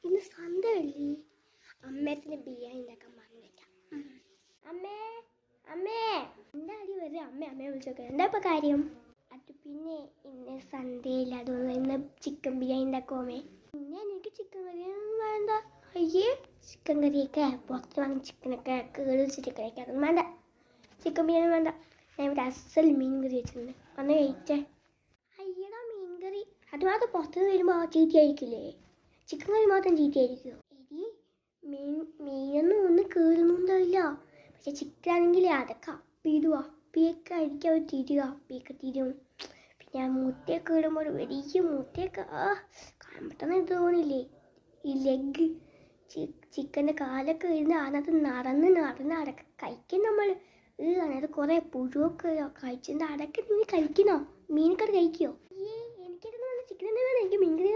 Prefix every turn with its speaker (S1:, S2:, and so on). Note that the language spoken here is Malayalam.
S1: ഇന്ന് സൺഡേ അമ്മേത്തിന് ബിരിയാണി ഉണ്ടാക്കാൻ പറഞ്ഞേക്കാം. അമ്മേ അമ്മേ എന്താ അടി വരും? അമ്മയെ വിളിച്ചോക്കെ. എന്താ ഇപ്പൊ കാര്യം? അത് പിന്നെ ഇന്ന് സൺഡേ ഇല്ല, അതുകൊണ്ട് ഇന്ന് ചിക്കൻ ബിരിയാണി ഉണ്ടാക്കുമേ. പിന്നെ എനിക്ക് ചിക്കൻ കറിയൊന്നും വേണ്ട. അയ്യേ, ചിക്കൻ കറിയൊക്കെ പുറത്ത് വാങ്ങി ചിക്കനൊക്കെ കേട് ചിക്കനൊക്കെ അതൊന്നും വേണ്ട. ചിക്കൻ ബിരിയാണി വേണ്ട. ഞാൻ ഇവിടെ അസൽ മീൻ കറി വെച്ചിട്ടുണ്ട്, വന്ന് കഴിച്ചേ. അയ്യടാ, മീൻ കറി അത് മാത്രം പുറത്തുനിന്ന് വരുമ്പോൾ ചീത്തയായിരിക്കില്ലേ? ചിക്കൻ കറി മാത്രം ചീത്തയായിരിക്കുമോ? എരി മീനൊന്നും ഒന്നും കയറുന്നുണ്ടാവില്ല. പക്ഷെ ചിക്കൻ ആണെങ്കിൽ അതൊക്കെ അപ്പിയൊക്കെ ആയിരിക്കും അവർ തിരിക, അപ്പിയൊക്കെ തിരും. പിന്നെ മുട്ടയൊക്കെ ഇടുമ്പോൾ ഒരു വലിയ മുട്ടയൊക്കെ കാണുമ്പോഴത്തന്നെ ഇത് തോന്നില്ലേ? ഈ ലെഗ് ചിക്കൻ്റെ കാലൊക്കെ ഇരുന്ന് അതിനകത്ത് നടന്ന് അടക്ക കഴിക്കും നമ്മൾ. അതിനകത്ത് കുറേ പുഴുവൊക്കെ കഴിച്ചിട്ട് അടക്ക നീ കഴിക്കണോ? മീനൊക്കെ കഴിക്കുമോ? എനിക്കിതൊന്നും ചിക്കൻ തന്നെ വേണം, എനിക്ക് മീൻ കറി